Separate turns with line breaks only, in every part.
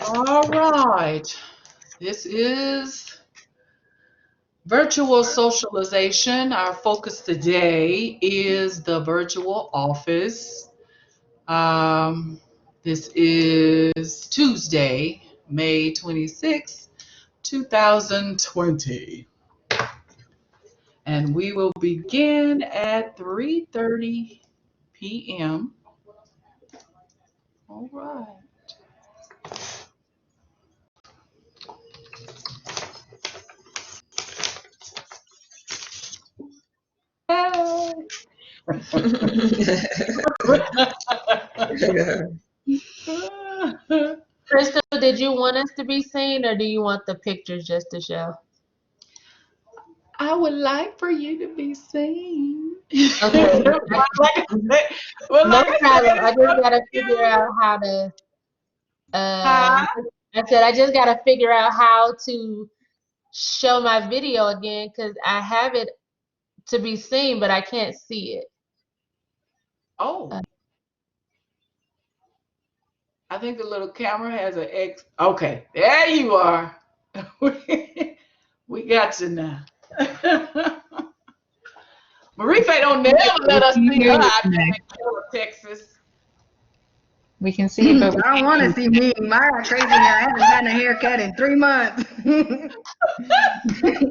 All right. This is virtual socialization. Our focus today is the virtual office. Um, this is Tuesday, May 26th, 2020. And we will begin at 3:30 p.m. All right.
Crystal, did you want us to be seen or do you want the pictures just to show?
I would like for you to be seen.
Okay.
Well,
No
like I
problem. I
said,
just gotta figure out how to.
huh?
I said I just gotta figure out how to show my video again because I have it to be seen, but I can't see it.
Oh, I think the little camera has an X. Okay, there you are. We got you now. Marife don't never let us see her out there in Youre, Texas.
We can see it, but
I don't want to see me. My crazy hair. I haven't gotten a haircut in 3 months.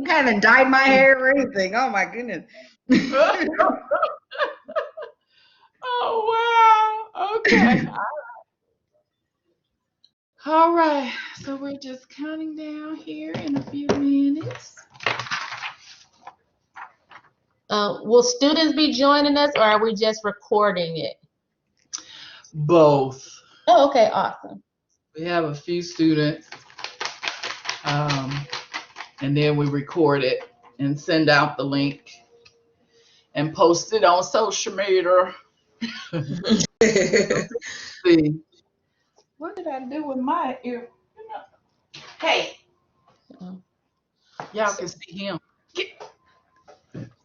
Haven't dyed my hair or anything. Oh my goodness.
Oh wow. Okay. All right. So we're just counting down here in a few minutes.
Will students be joining us or are we just recording it?
Both.
Oh, okay, awesome.
We have a few students, and then we record it and send out the link and post it on social media. See, what did I do with my ear? Hey, y'all can see him.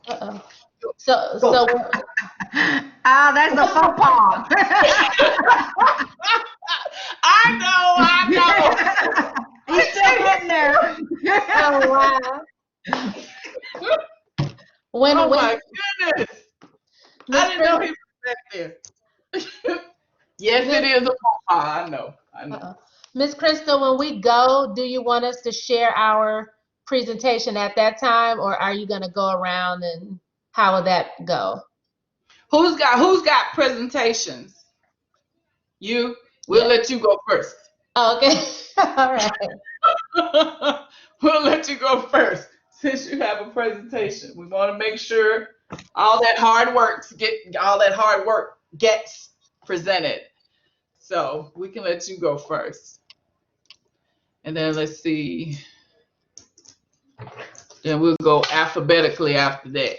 Uh-oh. So
That's the faux pas.
I know.
He's still in there.
oh wow.
Oh my goodness. I didn't know he was back there. Yes, it is a faux pas. I know.
Miss Crystal, when we go, do you want us to share our presentation at that time, or are you going to go around and how will that go?
Who's got presentations? You. We'll let you go first.
Oh, okay. All right.
We'll let you go first since you have a presentation. We want to make sure all that hard work gets presented. So we can let you go first. And then let's see. Then we'll go alphabetically after that.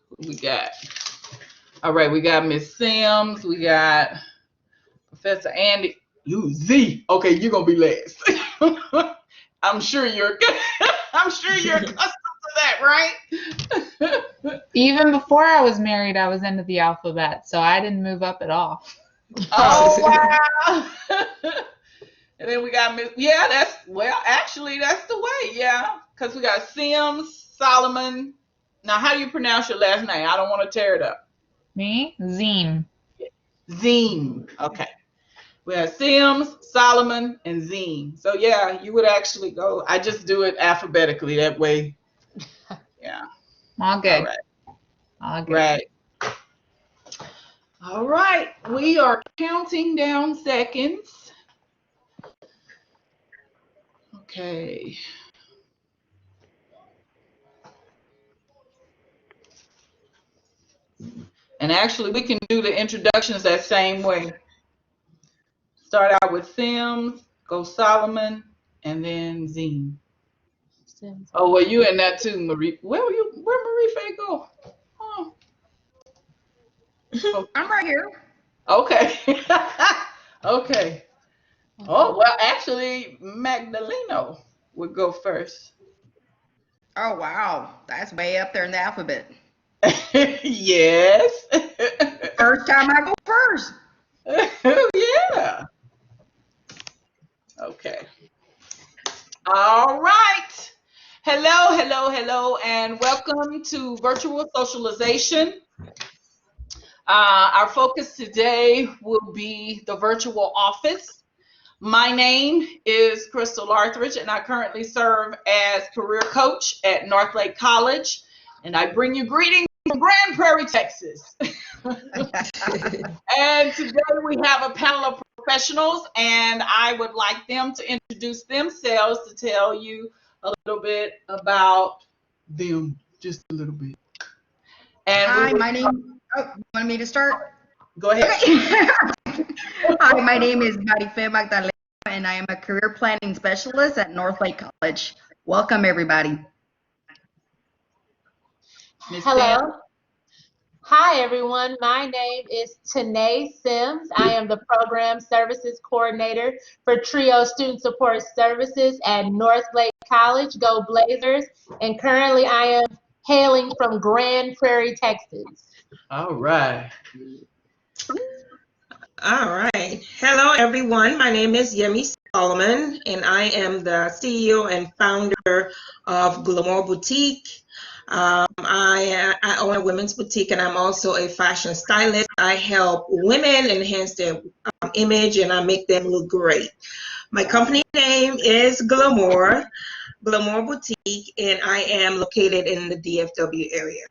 What we got? All right, we got Miss Sims. We got Professor Andy. You Z. Okay, you're gonna be last. I'm sure you're accustomed to that, right?
even before I was married, I was into the alphabet, so I didn't move up at all.
Oh wow. And then we got Miss. Yeah, actually that's the way. Yeah, because we got Sims, Solomon. Now, how do you pronounce your last name? I don't want to tear it up.
Me? Zine.
Zine. Okay. We have Sims, Solomon, and Zine. So yeah, you would actually go. I just do it alphabetically that way. Yeah.
All good.
All right.
All good.
Right. All right. We are counting down seconds. Okay. And actually, we can do the introductions that same way. Start out with Sims, go Solomon, and then Zine. Oh, well, you in that too, Marie. Where Marie Faye go? Oh.
I'm right here.
Okay. Okay. Oh, well, actually, Magdaleno would go first.
Oh wow, that's way up there in the alphabet.
Yes.
First time I go first.
Yeah. Okay. hello, and welcome to Virtual Socialization. Our focus today will be the virtual office. My name is Crystal Arthridge, and I currently serve as career coach at Northlake College, and I bring you greetings from Grand Prairie, Texas. And today we have a panel of professionals, and I would like them to introduce themselves to tell you a little bit about them, just a little bit. And
Hi, my name. Oh, you want me to start?
Go ahead.
Okay. Hi, my name is Marife Magdalena, and I am a career planning specialist at Northlake College. Welcome, everybody.
Ms.
Hello.
Sam.
Hi, everyone. My name is Tanae Sims. I am the Program Services Coordinator for TRIO Student Support Services at Northlake College. Go Blazers. And currently I am hailing from Grand Prairie, Texas.
All right.
All right. Hello, everyone. My name is Yemi Solomon, and I am the CEO and founder of Glamour Boutique. I own a women's boutique, and I'm also a fashion stylist. I help women enhance their image, and I make them look great. My company name is Glamour Boutique, and I am located in the DFW area.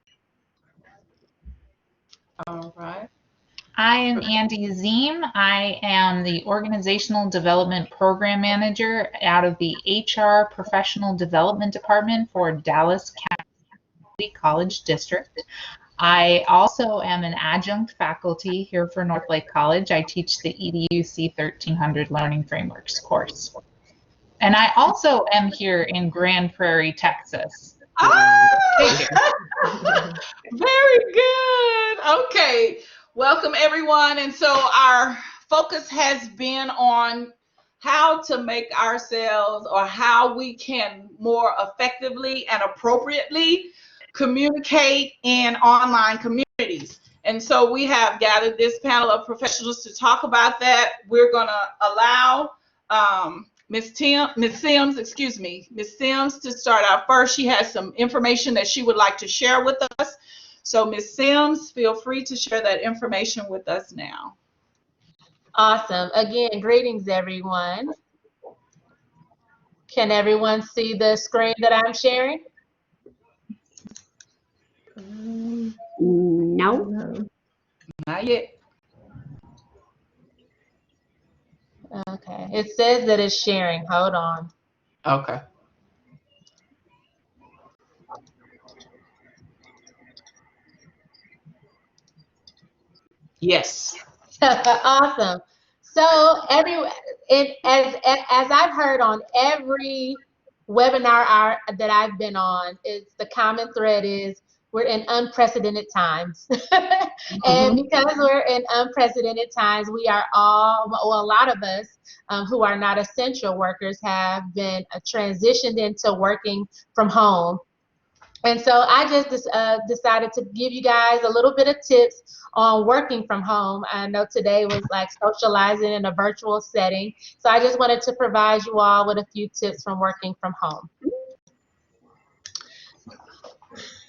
All right.
I am Andy Ziem. I am the Organizational Development Program Manager out of the HR Professional Development Department for Dallas County College District. I also am an adjunct faculty here for Northlake College. I teach the EDU C1300 Learning Frameworks course. And I also am here in Grand Prairie, Texas.
Very good. Okay. Welcome, everyone. And so our focus has been on how to make ourselves, or how we can more effectively and appropriately communicate in online communities. And so we have gathered this panel of professionals to talk about that. We're going to allow Ms. Sims to start out first. She has some information that she would like to share with us. So Ms. Sims, feel free to share that information with us now.
Awesome. Again, greetings, everyone. Can everyone see the screen that I'm sharing?
No.
Not yet.
Okay. It says that it's sharing. Hold on.
Okay. Yes.
Awesome. So as I've heard on every webinar that I've been on, it's the common thread is we're in unprecedented times. And because we're in unprecedented times, we are all, well, a lot of us who are not essential workers have been transitioned into working from home. And so I just decided to give you guys a little bit of tips on working from home. I know today was like socializing in a virtual setting. So I just wanted to provide you all with a few tips from working from home.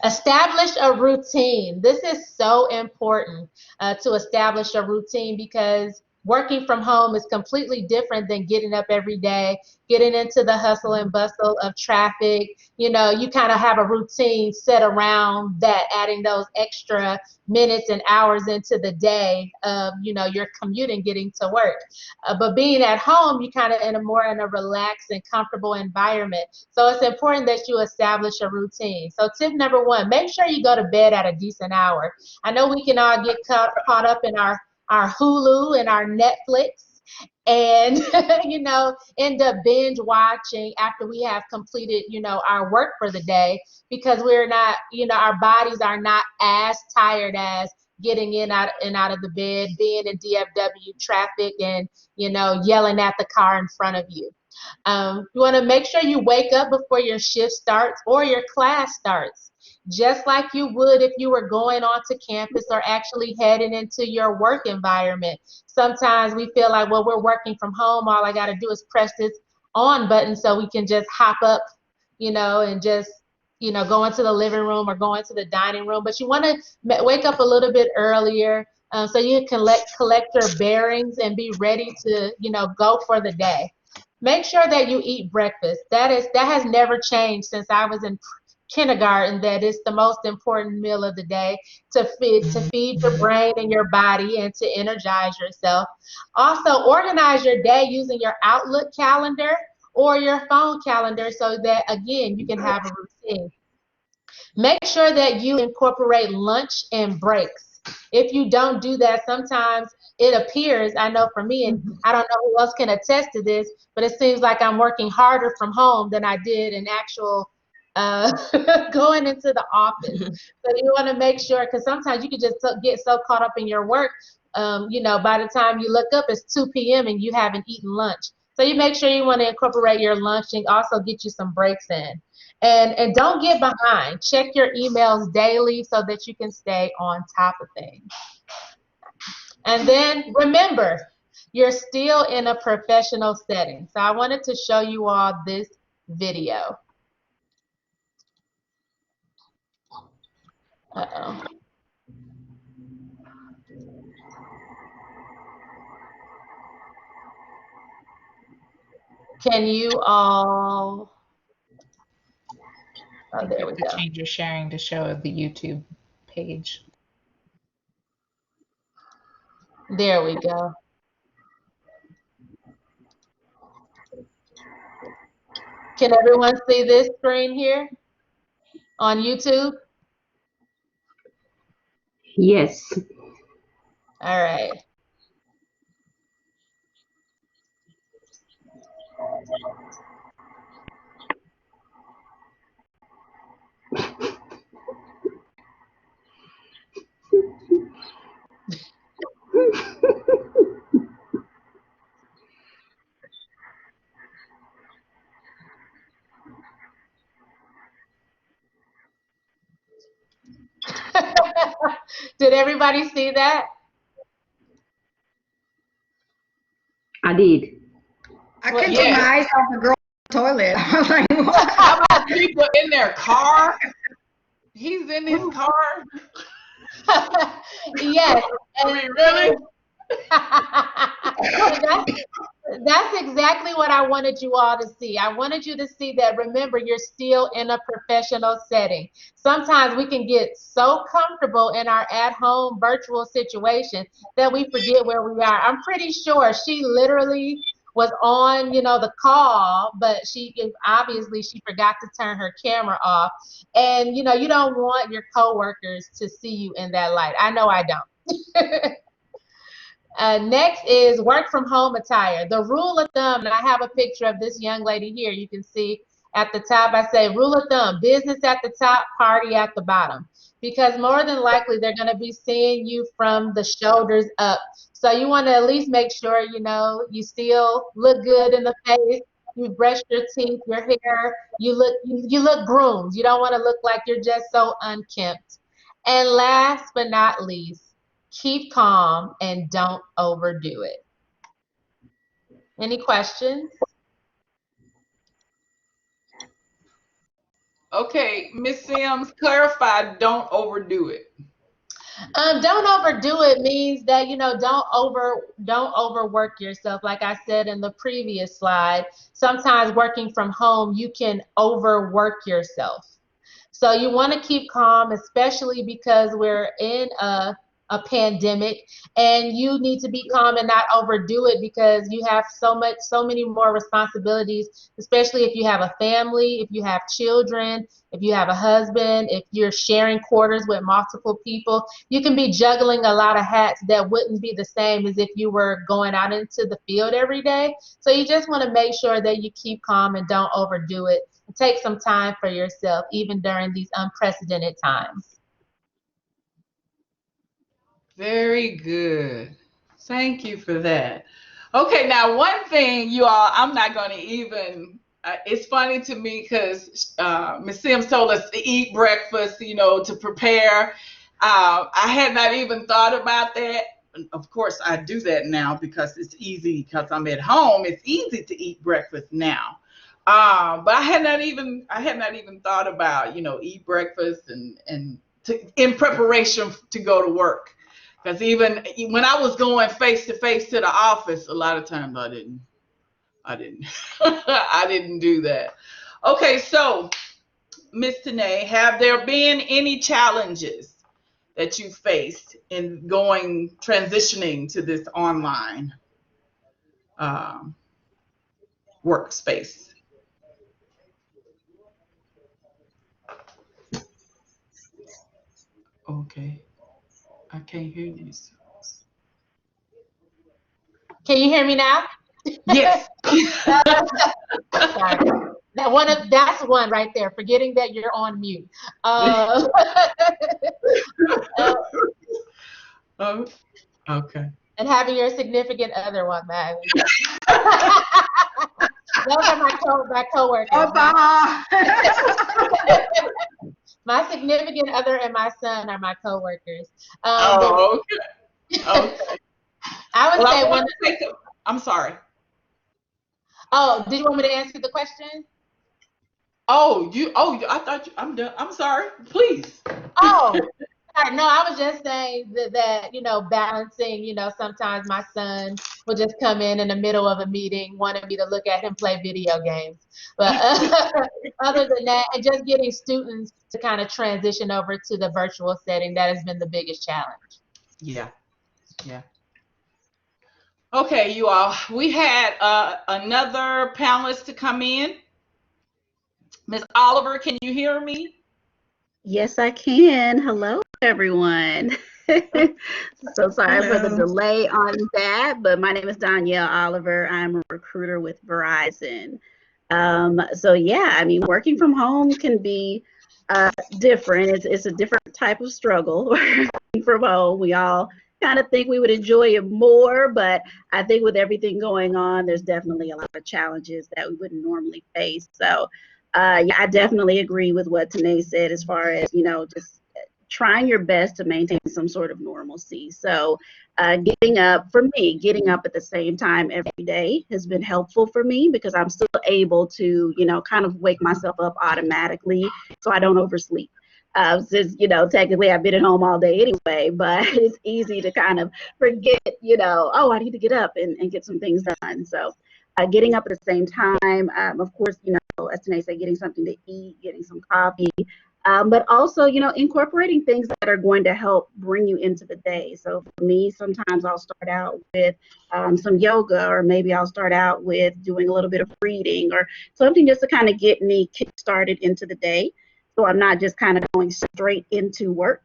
Establish a routine. This is so important to establish a routine, because working from home is completely different than getting up every day, getting into the hustle and bustle of traffic. You know, you kind of have a routine set around that, adding those extra minutes and hours into the day of, you know, your commute and getting to work. But being at home, you kind of in a relaxed and comfortable environment. So it's important that you establish a routine. So tip number one, make sure you go to bed at a decent hour. I know we can all get caught up in our Hulu and our Netflix, and you know, end up binge watching after we have completed, you know, our work for the day, because we're not, you know, our bodies are not as tired as getting in out of the bed, being in DFW traffic, and, you know, yelling at the car in front of you. You want to make sure you wake up before your shift starts or your class starts, just like you would if you were going onto campus or actually heading into your work environment. Sometimes we feel like, well, we're working from home, all I got to do is press this on button so we can just hop up, you know, and just go into the living room or go into the dining room, but you want to wake up a little bit earlier, so you can collect your bearings and be ready to, go for the day. Make sure that you eat breakfast. That has never changed since I was in kindergarten, that it's the most important meal of the day to feed your brain and your body and to energize yourself. Also, organize your day using your Outlook calendar or your phone calendar so that, again, you can have a routine. Make sure that you incorporate lunch and breaks. If you don't do that, sometimes it appears, I know for me, and I don't know who else can attest to this, but it seems like I'm working harder from home than I did in actual going into the office. So you want to make sure, because sometimes you can just get so caught up in your work, by the time you look up, it's 2 p.m. and you haven't eaten lunch. So you make sure you want to incorporate your lunch and also get you some breaks in. And don't get behind. Check your emails daily so that you can stay on top of things. And then remember, you're still in a professional setting. So I wanted to show you all this video. Uh-oh. Can you all... Oh, there we go.
Change your sharing to show the YouTube page.
There we go. Can everyone see this screen here on YouTube?
Yes.
All right. Did everybody see that?
I did.
I couldn't take my eyes off the girl in the toilet. I was like, what?
How about people in their car? He's in his car.
Yes.
I mean, really?
That's exactly what I wanted you all to see. I wanted you to see that, remember, you're still in a professional setting. Sometimes we can get so comfortable in our at-home virtual situation that we forget where we are. I'm pretty sure she literally was on, the call, but obviously she forgot to turn her camera off. And, you don't want your coworkers to see you in that light. I know I don't. Next is work from home attire. The rule of thumb, and I have a picture of this young lady here. You can see at the top, I say rule of thumb, business at the top, party at the bottom. Because more than likely, they're going to be seeing you from the shoulders up. So you want to at least make sure, you still look good in the face. You brush your teeth, your hair, you look groomed. You don't want to look like you're just so unkempt. And last but not least, keep calm and don't overdo it. Any questions?
Okay, Miss Sims, clarify, don't overdo it.
Don't overdo it means that, don't overwork yourself. Like I said in the previous slide, sometimes working from home, you can overwork yourself. So you want to keep calm, especially because we're in a pandemic, and you need to be calm and not overdo it because you have so many more responsibilities, especially if you have a family, if you have children, if you have a husband, if you're sharing quarters with multiple people. You can be juggling a lot of hats that wouldn't be the same as if you were going out into the field every day. So you just want to make sure that you keep calm and don't overdo it. Take some time for yourself, even during these unprecedented times.
Very good. Thank you for that. Okay, now one thing, you all, I'm not going to even, it's funny to me because Ms. Sims told us to eat breakfast, to prepare. I had not even thought about that. Of course, I do that now because it's easy, because I'm at home. It's easy to eat breakfast now. But I had not even thought about, eat breakfast in preparation to go to work. Because even when I was going face to face to the office, a lot of times I didn't I didn't do that. Okay, so Miss Tanae, have there been any challenges that you faced in transitioning to this online um, workspace? Okay, I can't hear you.
Can you hear me now?
Yes.
Sorry. That's one right there. Forgetting that you're on mute. Uh,
Oh, okay.
and having your significant other one, man. Those are my coworkers. My significant other and my son are my coworkers. But
Oh, okay. Okay.
I would
Well, I
say
want to take a, I'm sorry.
Oh, did you want me to answer the question?
I thought I'm done. I'm sorry. Please.
Oh, sorry. No, I was just saying that balancing, sometimes my son will just come in the middle of a meeting wanting me to look at him play video games. But other than that, and just getting students to kind of transition over to the virtual setting, that has been the biggest challenge.
Yeah. Yeah. Okay, you all. We had another panelist to come in. Miss Oliver, can you hear me?
Yes, I can. Hello, everyone. So sorry for the
Hello.
delay on that, but my name is Danielle Oliver. I'm a recruiter with Verizon. So yeah, I mean, working from home can be different. It's a different type of struggle working from home. We all kind of think we would enjoy it more, but I think with everything going on, there's definitely a lot of challenges that we wouldn't normally face. So yeah, I definitely agree with what Tanae said as far as, just trying your best to maintain some sort of normalcy. So getting up at the same time every day has been helpful for me because I'm still able to, kind of wake myself up automatically so I don't oversleep. Since, technically I've been at home all day anyway, but it's easy to kind of forget, oh, I need to get up and get some things done. So getting up at the same time, of course, as Tanae said, getting something to eat, getting some coffee, but also, incorporating things that are going to help bring you into the day. So for me, sometimes I'll start out with some yoga, or maybe I'll start out with doing a little bit of reading or something just to kind of get me kick-started into the day. So I'm not just kind of going straight into work.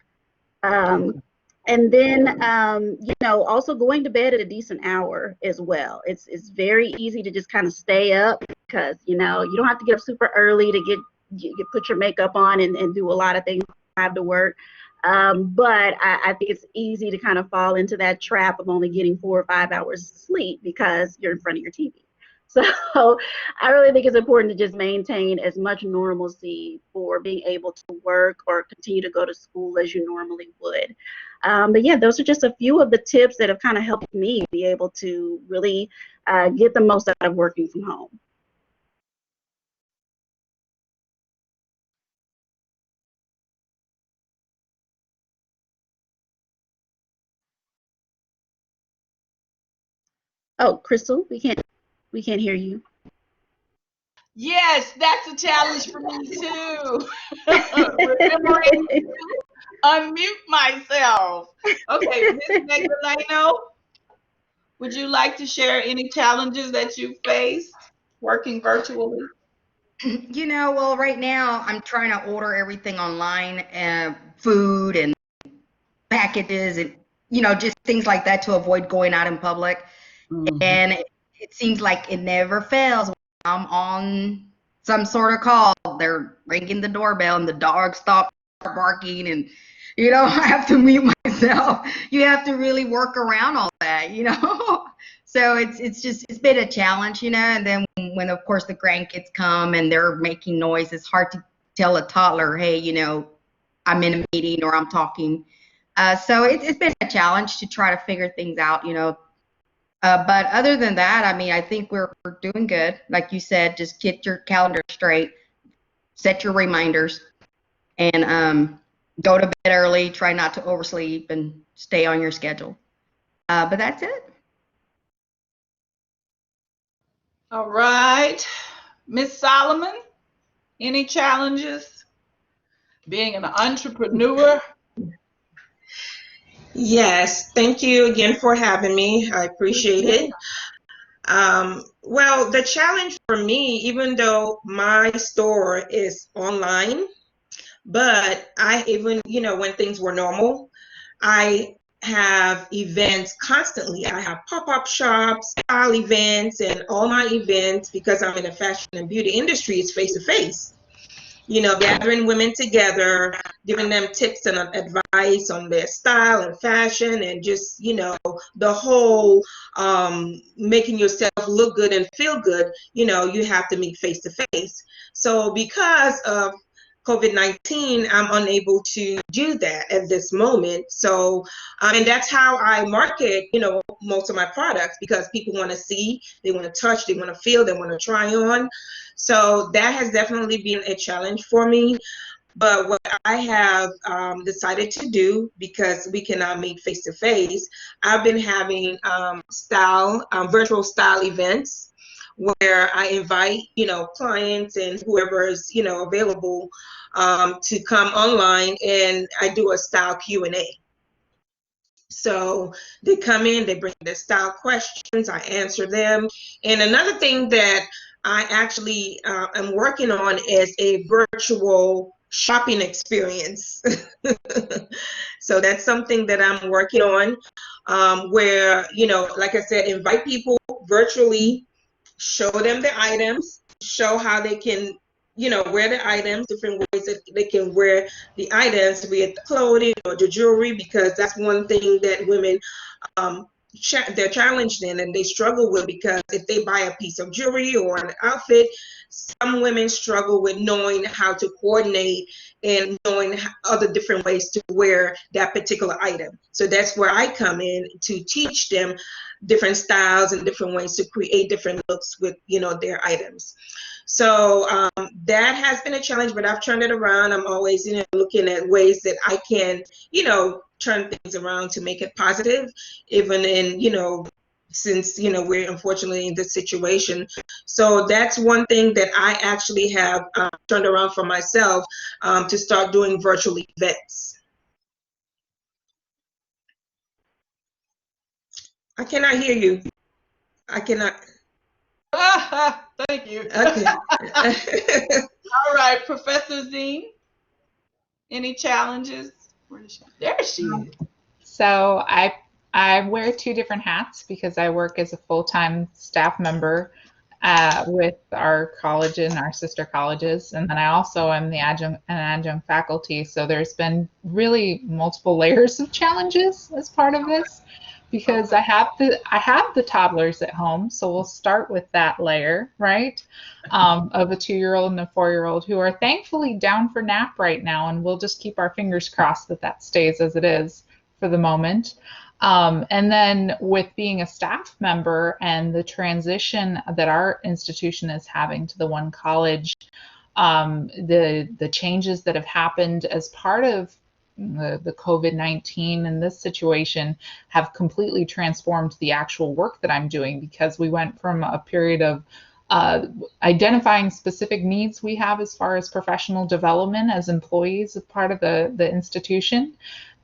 And then, also going to bed at a decent hour as well. It's very easy to just kind of stay up because, you don't have to get up super early to put your makeup on and do a lot of things, drive to work. But I think it's easy to kind of fall into that trap of only getting 4 or 5 hours sleep because you're in front of your TV. So I really think it's important to just maintain as much normalcy for being able to work or continue to go to school as you normally would. But yeah, those are just a few of the tips that have kind of helped me be able to really get the most out of working from home. Oh, Crystal, we can't hear you.
Yes, that's a challenge for me too. Remembering to unmute myself. Okay, Miss Magdaleno, would you like to share any challenges that you faced working virtually?
Well, right now I'm trying to order everything online, food and packages and, just things like that to avoid going out in public.
Mhm.
And it seems like it never fails. When I'm on some sort of call, they're ringing the doorbell and the dog stops barking and, I have to mute myself. You have to really work around all that. So it's been a challenge, and then when of course the grandkids come and they're making noise, it's hard to tell a toddler, hey, I'm in a meeting or I'm talking. So it's been a challenge to try to figure things out, But other than that, I mean, I think we're doing good. Like you said, just get your calendar straight, set your reminders, and go to bed early. Try not to oversleep and stay on your schedule. But that's it.
All right. Miss Solomon, any challenges being an entrepreneur?
Yes, thank you again for having me. I appreciate it. Well, the challenge for me, even though my store is online, but I even, when things were normal, I have events constantly. I have pop-up shops, style events, and all my events, because I'm in the fashion and beauty industry, is face-to-face. Gathering women together, giving them tips and advice on their style and fashion, and just, the whole making yourself look good and feel good, you have to meet face to face. So because of COVID-19, I'm unable to do that at this moment. So, and that's how I market, most of my products, because people want to see, they want to touch, they want to feel, they want to try on. So that has definitely been a challenge for me. But what I have decided to do, because we cannot meet face to face, I've been having virtual style events where I invite, clients and whoever is, available to come online, and I do a style Q&A. So they come in, they bring their style questions, I answer them. And another thing that I actually am working on is a virtual shopping experience. So that's something that I'm working on, where, like I said, invite people virtually, show them the items, show how they can, wear the items, different ways that they can wear the items, be it the clothing or the jewelry, because that's one thing that women, um, they're challenged in and they struggle with, because if they buy a piece of jewelry or an outfit, some women struggle with knowing how to coordinate and knowing other different ways to wear that particular item. So that's where I come in to teach them different styles and different ways to create different looks with, their items. So that has been a challenge, but I've turned it around. I'm always, looking at ways that I can, turn things around to make it positive, even in, since, we're unfortunately in this situation. So that's one thing that I actually have turned around for myself, to start doing virtual events. I cannot hear you. I cannot.
Thank you.
Okay.
All right, Professor Z, any challenges? There she is.
So I wear two different hats because I work as a full-time staff member with our college and our sister colleges, and then I also am an adjunct faculty. So there's been really multiple layers of challenges as part of this, because I have the toddlers at home. So we'll start with that layer, right? Of a 2-year-old and a 4-year-old who are thankfully down for nap right now, and we'll just keep our fingers crossed that that stays as it is for the moment. And then with being a staff member and the transition that our institution is having to the one college, the changes that have happened as part of the COVID-19 and this situation have completely transformed the actual work that I'm doing, because we went from a period of identifying specific needs we have as far as professional development as employees as part of the institution.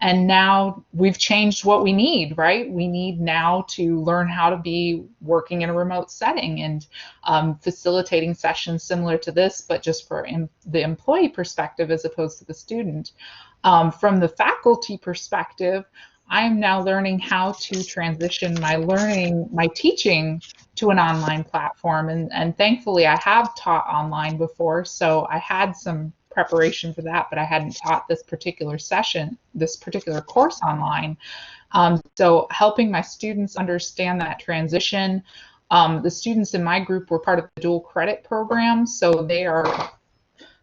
And now we've changed what we need, right? We need now to learn how to be working in a remote setting and facilitating sessions similar to this, but just for the employee perspective as opposed to the student. From the faculty perspective, I'm now learning how to transition my teaching to an online platform. And thankfully, I have taught online before, so I had some preparation for that, but I hadn't taught this particular course online. So helping my students understand that transition. The students in my group were part of the dual credit program, so they are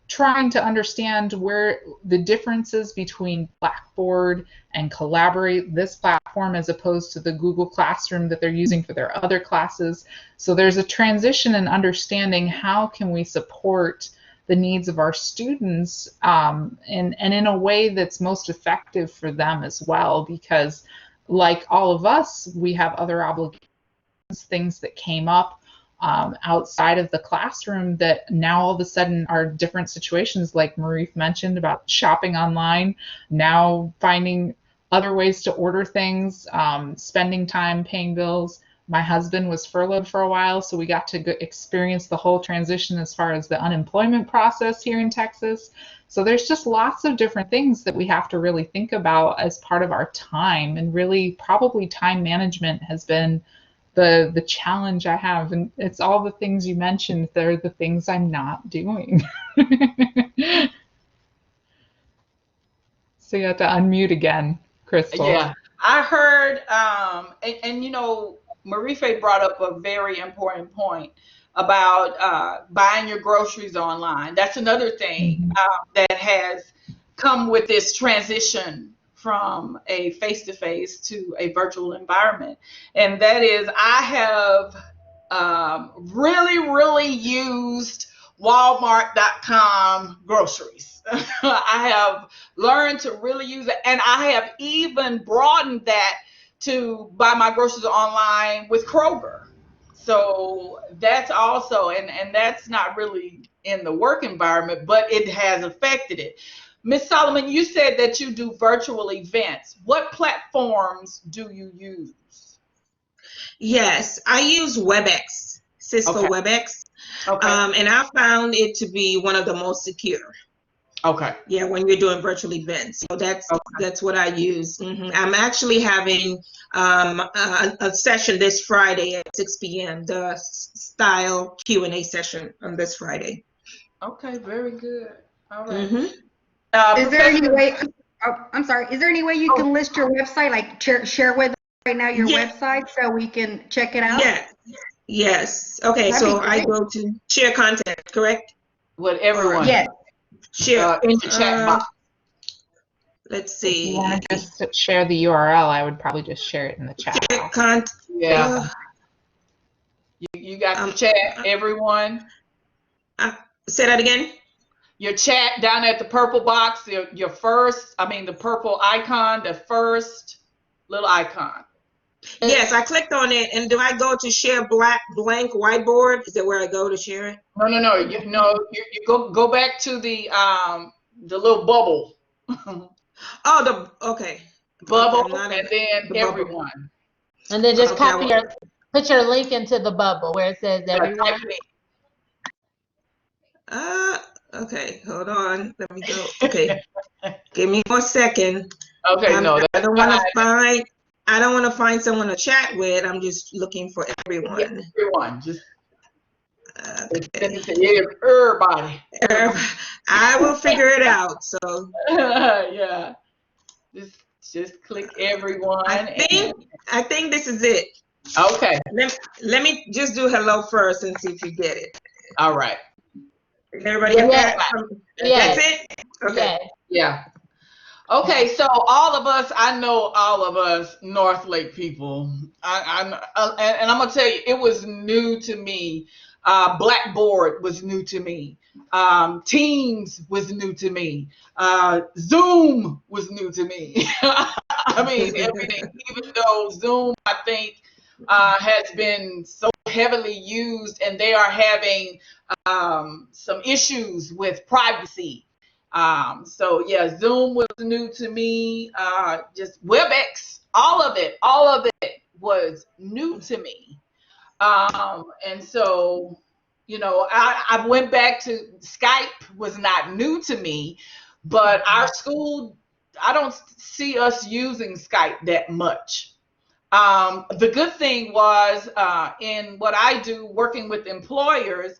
trying to understand where the differences between Blackboard and Collaborate, this platform platform as opposed to the Google Classroom that they're using for their other classes. So there's a transition in understanding how can we support the needs of our students and in a way that's most effective for them as well, because like all of us, we have other obligations, things that came up outside of the classroom that now all of a sudden are different situations, like Marif mentioned about shopping online, now finding other ways to order things, spending time paying bills. My husband was furloughed for a while, so we got to experience the whole transition as far as the unemployment process here in Texas. So there's just lots of different things that we have to really think about as part of our time, and really probably time management has been the challenge I have, and it's all the things you mentioned. They're the things I'm not doing. So you have to unmute again, Crystal.
Yeah, I heard, and you know, Marife brought up a very important point about buying your groceries online. That's another thing that has come with this transition from a face-to-face to a virtual environment. And that is, I have really used Walmart.com groceries. I have learned to really use it, and I have even broadened that to buy my groceries online with Kroger. So that's also, and that's not really in the work environment, but it has affected it. Miss Solomon, you said that you do virtual events. What platforms do you use?
Yes, I use WebEx, Cisco
Okay.
WebEx,
Okay.
and I found it to be one of the most secure.
Okay.
Yeah, when you're doing virtual events, so that's what I use. I'm actually having a session this Friday at 6 p.m. The style Q&A session on this Friday.
Okay. Very good. All right.
Is there any
Professor,
way? Oh, I'm sorry. Is there any way you can list your website, like share with us right now your
Yeah.
website so we can check it out?
Yeah. Yes. Okay.
That'd
So
be
I
great.
go to share content, correct?
with everyone
Yes.
Share.
in the chat box.
Let's
If you want
see.
to just share the URL, I would probably just share it in the chat
Share
box.
content.
Yeah. You got the chat, everyone.
Say that again.
Your chat down at the purple box, your first, the purple icon, the first little icon.
Yes, I clicked on it, and do I go to share blank whiteboard? Is that where I go to share it?
No. You go back to the little bubble.
Oh, okay.
Bubble,
Okay,
and then
the bubble.
everyone.
And then just
Okay,
put your link into the bubble where it says everyone.
Okay, hold on. Let me go. Okay, give me 1 second.
Okay, no,
I
that's
don't want to
fine.
find someone to chat with. I'm just looking for everyone.
Yeah, everyone, just
Okay.
everybody.
I will figure it out. So
Yeah, just click everyone.
I think this is it.
Okay.
Let me just do hello first and see if you get it.
All right.
Everybody get that?
Yes.
That's it? Okay.
Yeah. Okay, so all of us, I know all of us North Lake people. And I'm gonna tell you, it was new to me. Blackboard was new to me. Teams was new to me. Zoom was new to me. Everything. Even though Zoom, I think, has been so heavily used, and they are having some issues with privacy. So yeah, Zoom was new to me. Just WebEx, all of it was new to me. And so, I went back to Skype was not new to me, but our school, I don't see us using Skype that much. The good thing was in what I do, working with employers,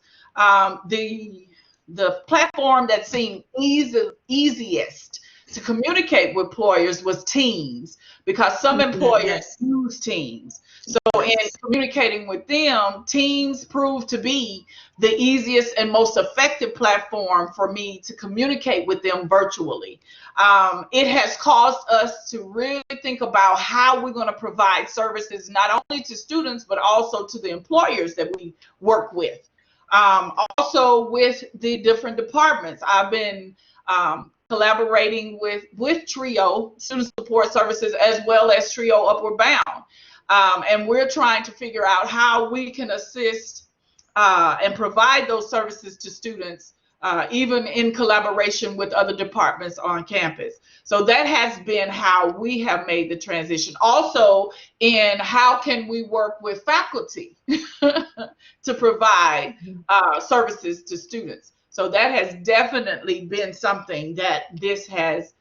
the platform that seemed easiest to communicate with employers was Teams, because some employers
Yes.
use Teams. So in communicating with them, Teams proved to be the easiest and most effective platform for me to communicate with them virtually. It has caused us to really think about how we're going to provide services not only to students, but also to the employers that we work with. Also with the different departments. I've been collaborating with TRIO, Student Support Services, as well as TRIO Upward Bound. And we're trying to figure out how we can assist and provide those services to students, even in collaboration with other departments on campus. So that has been how we have made the transition. Also, in how can we work with faculty to provide services to students. So that has definitely been something that this has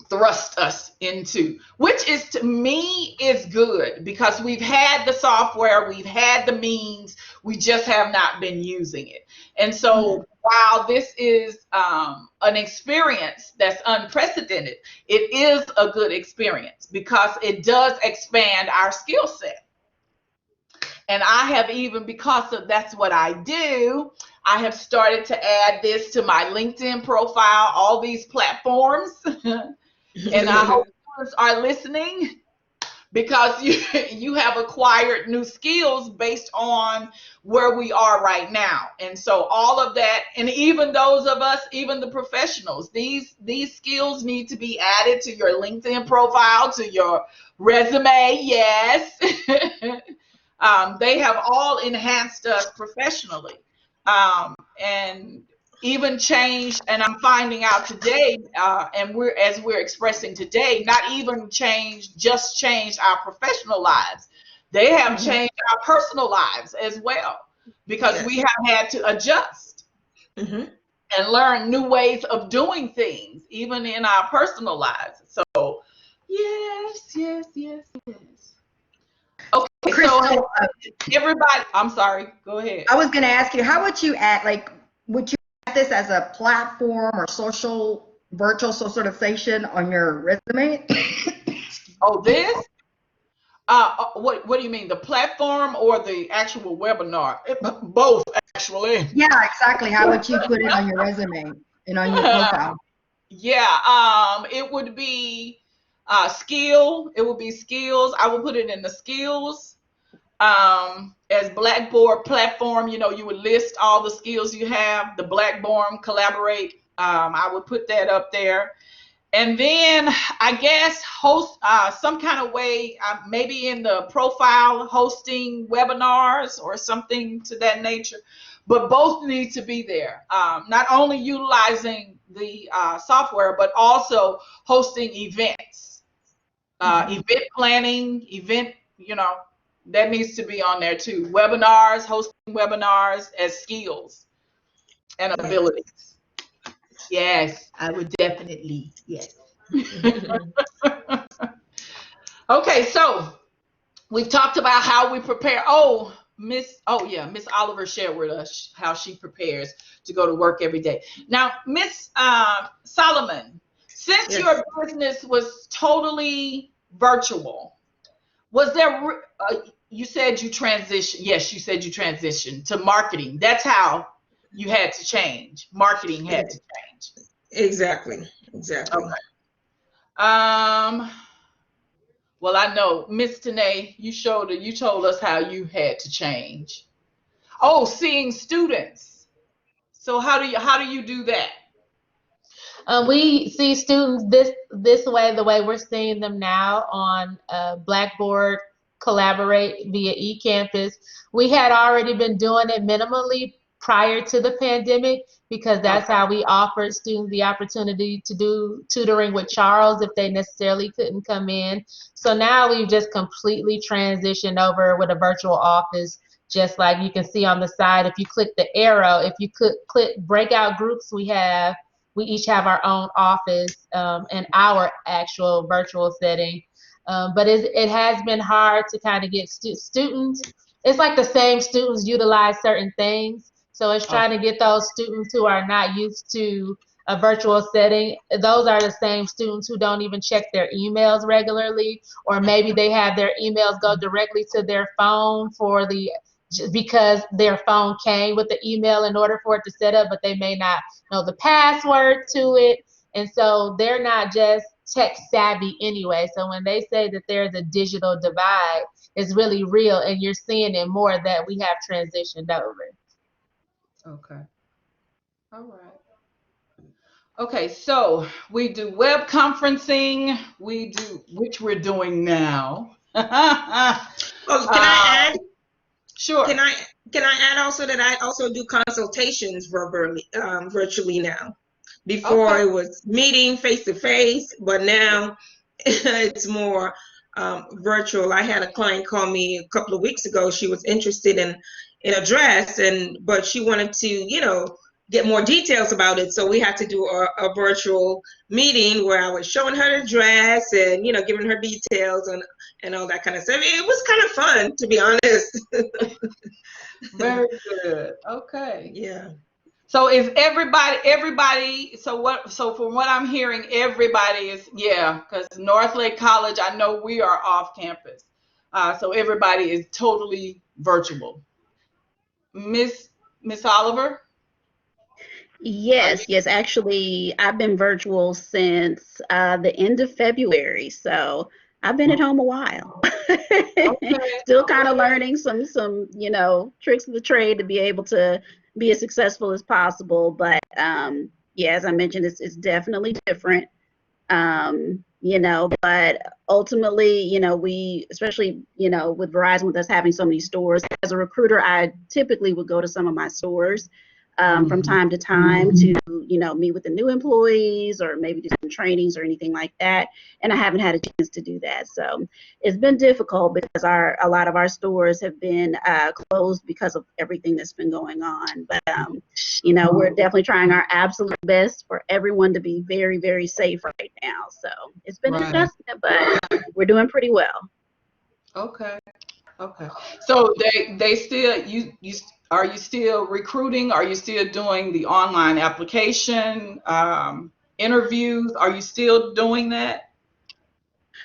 thrust us into, which is, to me, is good, because we've had the software, we've had the means, we just have not been using it. And so while this is an experience that's unprecedented, it is a good experience because it does expand our skill set. And I have even, because of that's what I do, I have started to add this to my LinkedIn profile, all these platforms. And I hope students are listening, because you have acquired new skills based on where we are right now. And so all of that, and even those of us, even the professionals, these skills need to be added to your LinkedIn profile, to your resume. Yes. They have all enhanced us professionally, and even changed. And I'm finding out today, and we're expressing today, not even just changed our professional lives. They have changed our personal lives as well, because we have had to adjust and learn new ways of doing things, even in our personal lives. So, yes. Okay,
Crystal,
so everybody, I'm sorry, go ahead.
I was going to ask you, how would you add, would you add this as a platform or virtual socialization on your resume?
Oh, this? What do you mean, the platform or the actual webinar? Both, actually.
Yeah, exactly. How would you put it on your resume and on your profile?
Yeah, it would be It would be skills. I would put it in the skills. As Blackboard platform, you would list all the skills you have, the Blackboard Collaborate. I would put that up there. And then I guess host some kind of way, maybe in the profile, hosting webinars or something to that nature. But both need to be there. Not only utilizing the software, but also hosting events, event planning, that needs to be on there too. Webinars, hosting webinars as skills and abilities. Yes, I would definitely. Yes. Okay, so we've talked about how we prepare. Miss Oliver shared with us how she prepares to go to work every day. Now, Miss Solomon, since your business was totally virtual, was there? You said you transitioned. Yes, you said you transitioned to marketing. That's how you had to change. Marketing had to change.
Exactly.
Okay. Well, I know, Miss Tanae, you told us how you had to change. Oh, seeing students. So how do you do that?
We see students this way, the way we're seeing them now on Blackboard Collaborate via eCampus. We had already been doing it minimally prior to the pandemic, because that's how we offered students the opportunity to do tutoring with Charles if they necessarily couldn't come in. So now we've just completely transitioned over with a virtual office. Just like you can see on the side, if you click the arrow, if you click breakout groups, we each have our own office and our actual virtual setting. But it has been hard to kind of get students. It's like the same students utilize certain things. So it's trying to get those students who are not used to a virtual setting, those are the same students who don't even check their emails regularly, or maybe they have their emails go directly to their phone because their phone came with the email in order for it to set up, but they may not know the password to it. And so they're not just tech savvy anyway. So when they say that there's a digital divide, it's really real, and you're seeing it more that we have transitioned over.
Okay. All right. Okay, so we do web conferencing, which we're doing now.
Oh, can I add?
Sure.
Can I add also that I also do consultations virtually now. Before
Okay.
it was meeting face to face, but now it's more virtual. I had a client call me a couple of weeks ago. She was interested in a dress, but she wanted to get more details about it. So we had to do a virtual meeting where I was showing her the dress and giving her details and all that kind of stuff. It was kind of fun, to be honest.
Very good. Okay.
Yeah.
So is everybody, so from what I'm hearing, everybody is, because Northlake College, I know we are off campus. So everybody is totally virtual. Miss Oliver?
Yes, yes. Actually, I've been virtual since the end of February, so I've been at home a while.
Okay.
Still kind of learning some tricks of the trade to be able to be as successful as possible. But yeah, as I mentioned, it's definitely different. But ultimately, we, especially, with Verizon, with us having so many stores, as a recruiter, I typically would go to some of my stores from time to time to, meet with the new employees or maybe do some trainings or anything like that. And I haven't had a chance to do that. So it's been difficult because a lot of our stores have been closed because of everything that's been going on. But, we're definitely trying our absolute best for everyone to be very, very safe right now. So it's been an adjustment, but we're doing pretty well.
Okay. Okay. So they still, are you still recruiting? Are you still doing the online application interviews? Are you still doing that?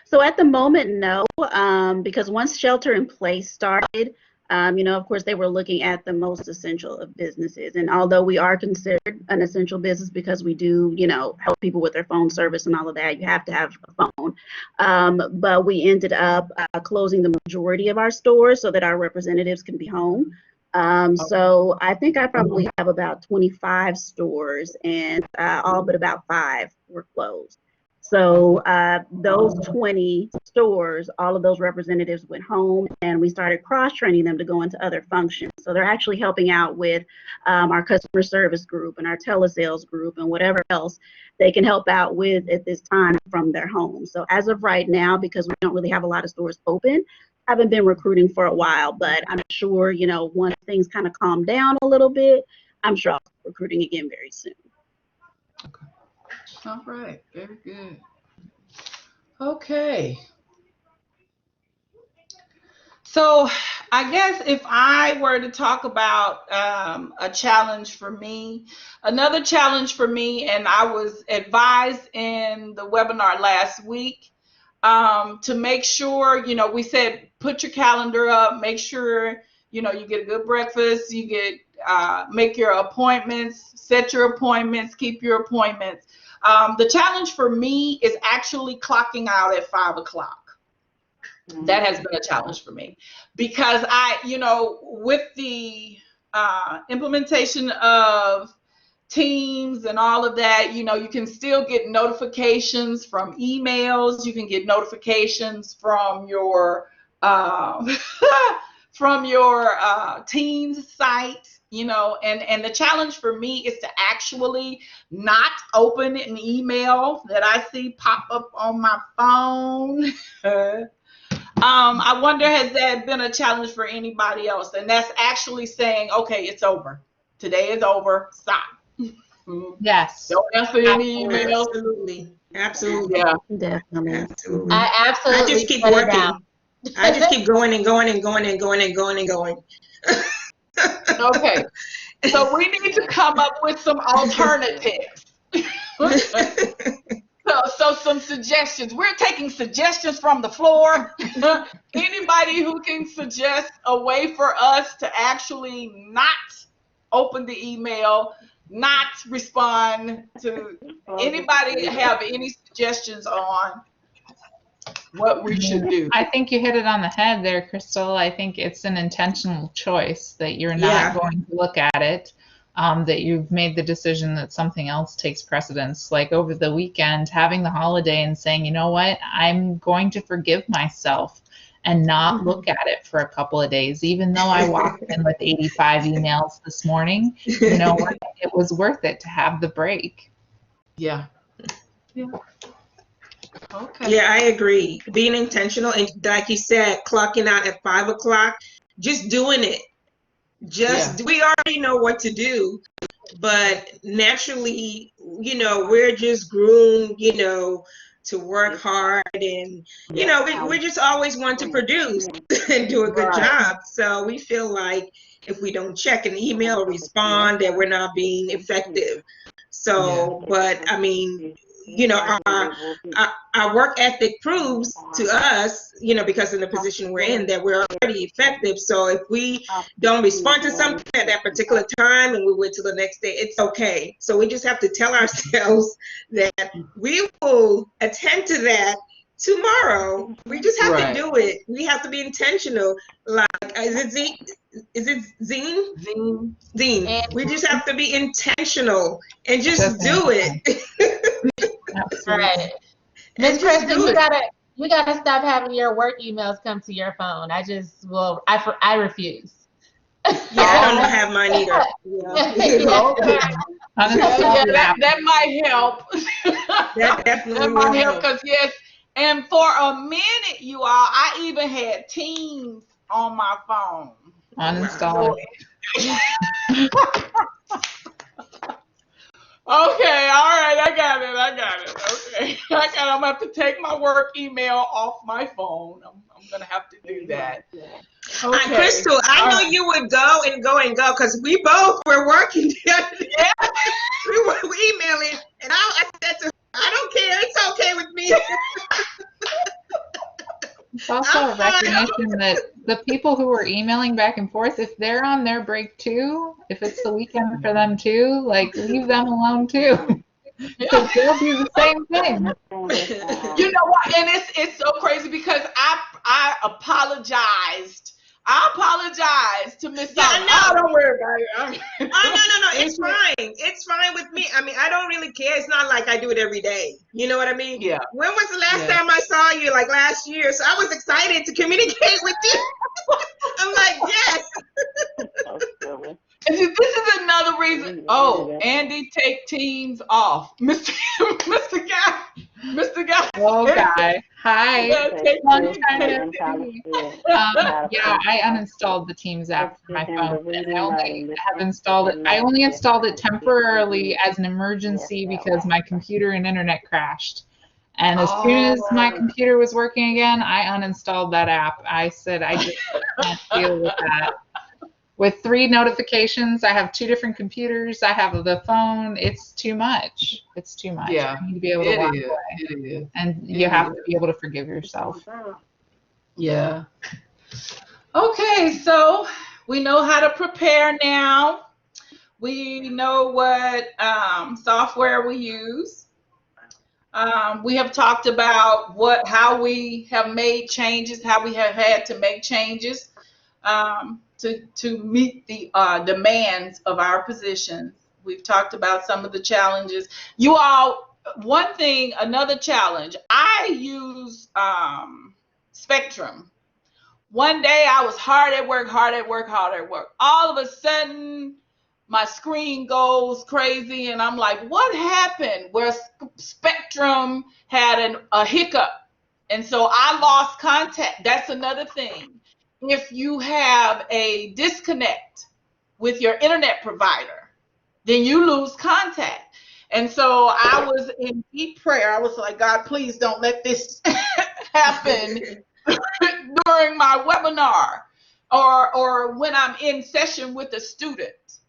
So at the moment, no, because once shelter in place started, of course, they were looking at the most essential of businesses. And although we are considered an essential business because we do, help people with their phone service and all of that, you have to have a phone. But we ended up closing the majority of our stores so that our representatives can be home. So I think I probably have about 25 stores, and all but about 5 were closed. So those 20 stores, all of those representatives went home, and we started cross-training them to go into other functions. So they're actually helping out with our customer service group and our telesales group and whatever else they can help out with at this time from their home. So as of right now, because we don't really have a lot of stores open, I haven't been recruiting for a while, but I'm sure, once things kind of calm down a little bit, I'm sure I'll be recruiting again very soon.
Okay. All right. Very good. Okay. So I guess if I were to talk about a challenge for me, another challenge for me, and I was advised in the webinar last week to make sure, we said put your calendar up, make sure, you get a good breakfast, you get, make your appointments, set your appointments, keep your appointments. The challenge for me is actually clocking out at 5 o'clock. That has been a challenge for me because with the implementation of Teams and all of that, you can still get notifications from emails. You can get notifications from your Teams site, and the challenge for me is to actually not open an email that I see pop up on my phone. I wonder, has that been a challenge for anybody else? And that's actually saying, okay, it's over. Today is over. Stop.
Yes.
Don't answer any emails.
Absolutely.
Yeah.
Definitely.
Absolutely.
I absolutely
I just keep
shut it
working.
down.
I just keep going and going and going and going and going and going.
Okay. So we need to come up with some alternatives. So some suggestions. We're taking suggestions from the floor. Anybody who can suggest a way for us to actually not open the email, not respond to anybody have any suggestions on what we should do?
I think you hit it on the head there, Crystal. I think it's an intentional choice that you're not going to look at it, that you've made the decision that something else takes precedence. Like over the weekend, having the holiday and saying, you know what, I'm going to forgive myself and not look at it for a couple of days, even though I walked in with 85 emails this morning. You know what? It was worth it to have the break.
Yeah. Okay.
Yeah, I agree. Being intentional and, like you said, clocking out at 5 o'clock, just doing it. We already know what to do, but naturally, we're just groomed, to work hard, and we just always want to produce and do a good job. So we feel like if we don't check an email or respond, that we're not being effective. So, but I mean, our work ethic proves to us, because in the position we're in, that we're already effective. So if we don't respond to something at that particular time and we wait till the next day, it's okay. So we just have to tell ourselves that we will attend to that tomorrow. We just have to do it. We have to be intentional. Like, is it Zine? Zine. We just have to be intentional and just do it.
Right. Miss Kristen, you gotta stop having your work emails come to your phone. I refuse.
Yeah, I don't have mine either.
That might help.
That definitely
might help, because and for a minute, you all, I even had Teams on my phone.
Uninstall
it. Okay, all right, I got it. Okay, I'm gonna have to take my work email off my phone. I'm gonna have to do that. Okay.
Crystal, I know you would go, because we both were working together. Yeah. we were emailing, and I said to her, I don't care, it's okay with me.
It's also a recognition that the people who are emailing back and forth, if they're on their break too, if it's the weekend for them too, like, leave them alone too. Because they'll do the same thing.
You know what? And it's so crazy, because I apologized. I apologize to Miss Solomon.
Oh,
don't worry about it.
No. It's fine. It's fine with me. I mean, I don't really care. It's not like I do it every day. You know what I mean?
Yeah.
When was the last time I saw you? Like last year. So I was excited to communicate with you. I'm like, yes.
And this is another reason. Oh, Andy, take Teams off. Mr. Guy.
Oh, Guy. Hi. I uninstalled the Teams app from my phone. And I only installed it temporarily as an emergency because my computer and internet crashed. And as soon as my computer was working again, I uninstalled that app. I said, I just can't deal with that. With 3 notifications, I have 2 different computers. I have the phone. It's too much.
Yeah.
You need to be able to walk away.
It is.
And you have to be able to forgive yourself.
Yeah. Okay, so we know how to prepare now. We know what software we use. We have talked about how we have made changes, how we have had to make changes to meet the demands of our positions. We've talked about some of the challenges. You all, another challenge, I use Spectrum. One day I was hard at work. All of a sudden, my screen goes crazy, and I'm like, what happened? Where Spectrum had a hiccup. And so I lost contact. That's another thing. If you have a disconnect with your internet provider, then you lose contact. And so I was in deep prayer. I was like, God, please don't let this happen during my webinar or when I'm in session with a student.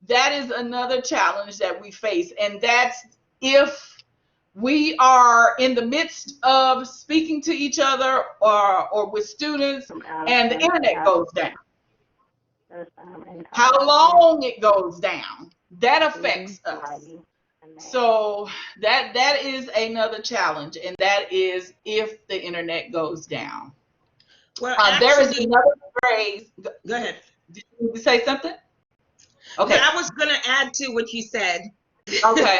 That is another challenge that we face. And that's if we are in the midst of speaking to each other or with students and the internet goes down. How long it goes down, that affects us. So that is another challenge, and that is if the internet goes down.
Well,
there is
actually,
another phrase.
go ahead.
Did you say something?
No,
Okay.
I was going to add to what you said.
Okay.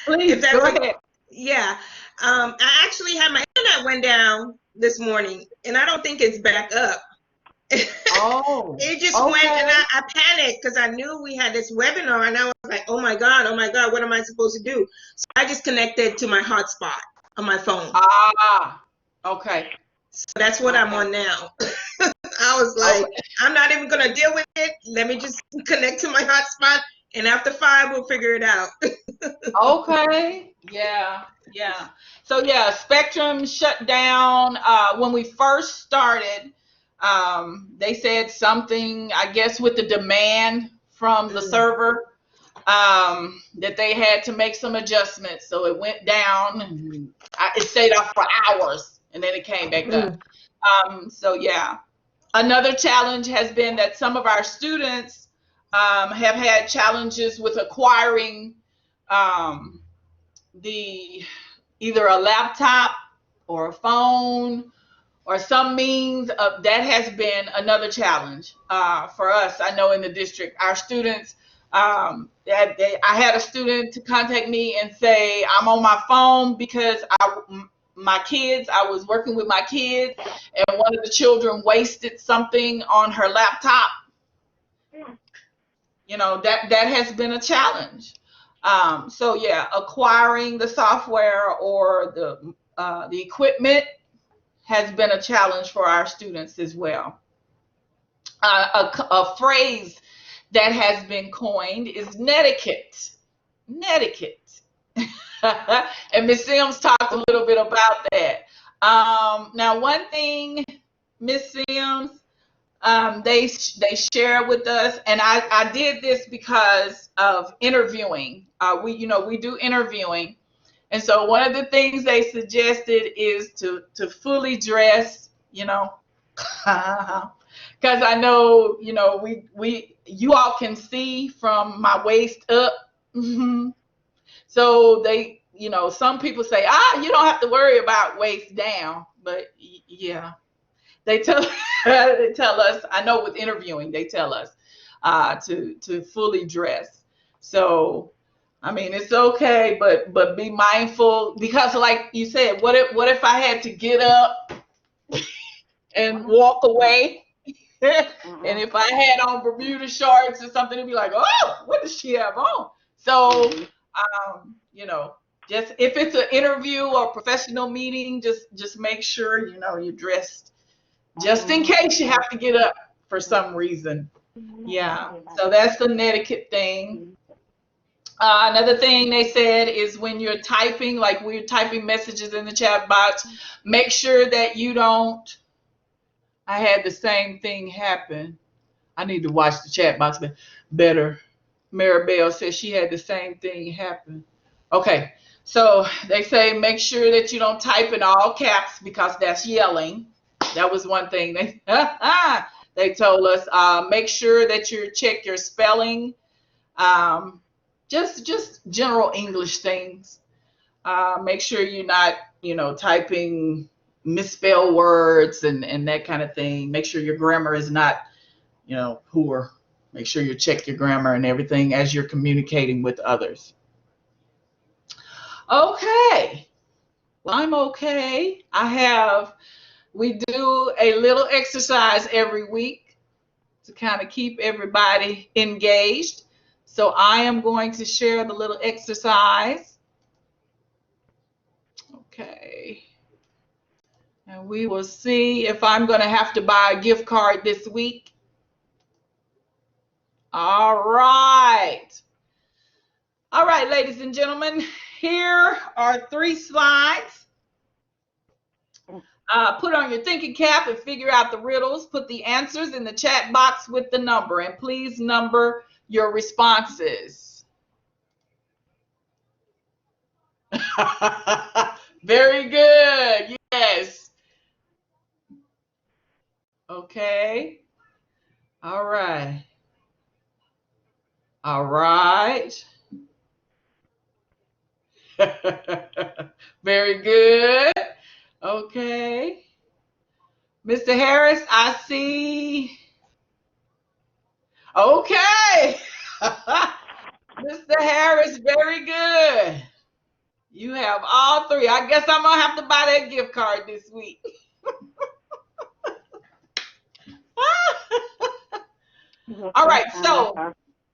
Please
If that's
go
okay.
ahead.
Yeah. I actually had my internet went down this morning, and I don't think it's back up.
Oh.
It just
okay.
went, and I panicked because I knew we had this webinar, and I was like, oh my God, what am I supposed to do? So I just connected to my hotspot on my phone.
Ah. Okay.
So that's what I'm on now. I was like, I'm not even going to deal with it. Let me just connect to my hotspot, and after 5, we'll figure it out.
Okay. Yeah. Yeah. So yeah, Spectrum shut down when we first started. They said something, I guess, with the demand from the server, that they had to make some adjustments. So it went down, and it stayed off for hours, and then it came back up. So yeah, another challenge has been that some of our students have had challenges with acquiring the either a laptop or a phone or some means of that. Has been another challenge for us. I know in the district, our students, I had a student to contact me and say, I'm on my phone because I was working with my kids, and one of the children wasted something on her laptop. That has been a challenge. So yeah, acquiring the software or the equipment has been a challenge for our students as well. A phrase that has been coined is netiquette. Netiquette. And Ms. Sims talked a little bit about that. Now, one thing, Ms. Sims, they share with us, and I did this because of interviewing. We do interviewing, and so one of the things they suggested is to fully dress, because I know, you all can see from my waist up. So they, some people say, you don't have to worry about waist down, but yeah. They tell us, I know with interviewing, they tell us to fully dress. So, I mean, it's okay, but be mindful, because like you said, what if I had to get up and walk away? And if I had on Bermuda shorts or something, it'd be like, oh, what does she have on? So, just if it's an interview or professional meeting, just make sure, you're dressed, just in case you have to get up for some reason. Yeah, so that's the netiquette thing. Another thing they said is when you're typing, like we're typing messages in the chat box, make sure that you don't. I had the same thing happen. I need to watch the chat box better. Maribel says she had the same thing happen. Okay, so they say make sure that you don't type in all caps because that's yelling. That was one thing they told us. Make sure that you check your spelling. Just general English things. Make sure you're not, typing misspelled words and that kind of thing. Make sure your grammar is not, poor. Make sure you check your grammar and everything as you're communicating with others. Okay. Well, I'm okay. We do a little exercise every week to kind of keep everybody engaged. So I am going to share the little exercise. Okay. And we will see if I'm going to have to buy a gift card this week. All right. All right, ladies and gentlemen, here are 3 slides. Put on your thinking cap and figure out the riddles. Put the answers in the chat box with the number, and please number your responses. Very good. Yes. Okay. All right. All right. Very good. Okay. Mr. Harris, I see. Okay. Mr. Harris, very good. You have all three. I guess I'm going to have to buy that gift card this week. All right, so.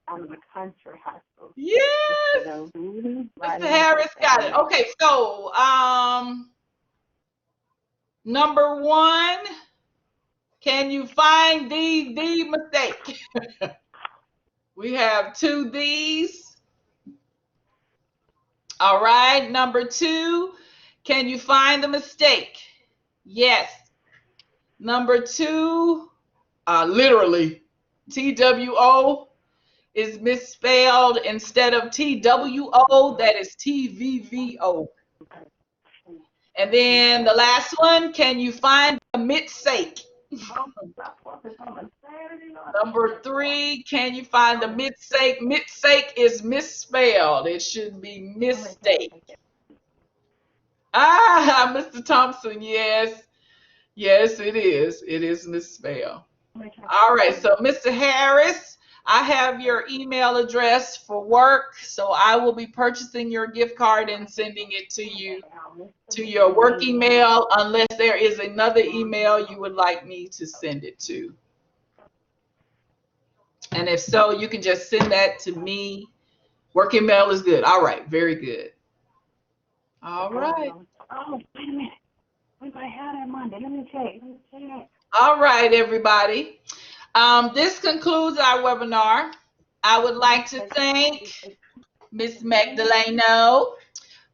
I'm in the country high school.
Yes. Mr. Harris got it. Okay, so number one, can you find the mistake? We have two D's. All right, number two, can you find the mistake? Yes. Number two, literally, TWO is misspelled instead of TWO, that is TVVO. And then the last one, can you find the mistake? Number three, can you find the mistake? Mistake is misspelled. It should be mistake. Ah, Mr. Thompson, yes. Yes, it is. It is misspelled. All right, so Mr. Harris, I have your email address for work, so I will be purchasing your gift card and sending it to you to your work email, unless there is another email you would like me to send it to. And if so, you can just send that to me. Work email is good. All right, very good. All right.
Oh, wait a minute. We might have that Monday. Let me check.
All right, everybody. This concludes our webinar. I would like to thank Ms. Magdaleno,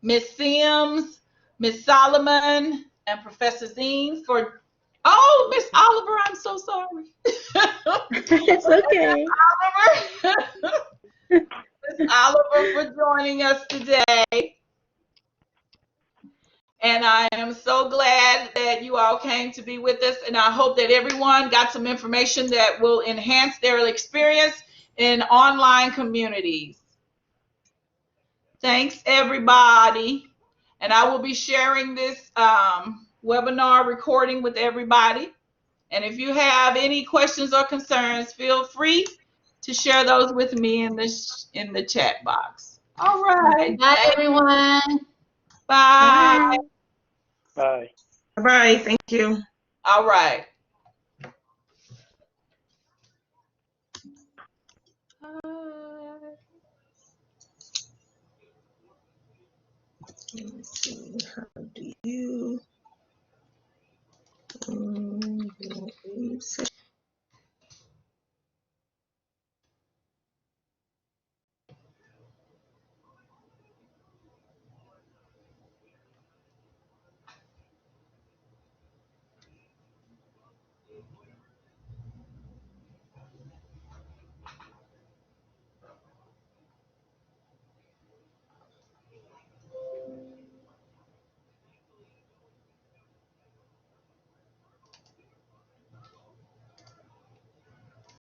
Ms. Sims, Ms. Solomon, and Professor Zine for, oh, Ms. Oliver, I'm so sorry.
It's okay.
Ms. Oliver for joining us today. And I am so glad that you all came to be with us. And I hope that everyone got some information that will enhance their experience in online communities. Thanks, everybody. And I will be sharing this webinar recording with everybody. And if you have any questions or concerns, feel free to share those with me in the chat box. All right.
Bye, everyone.
Bye.
Bye.
Bye. Thank you.
All right.
Let me see.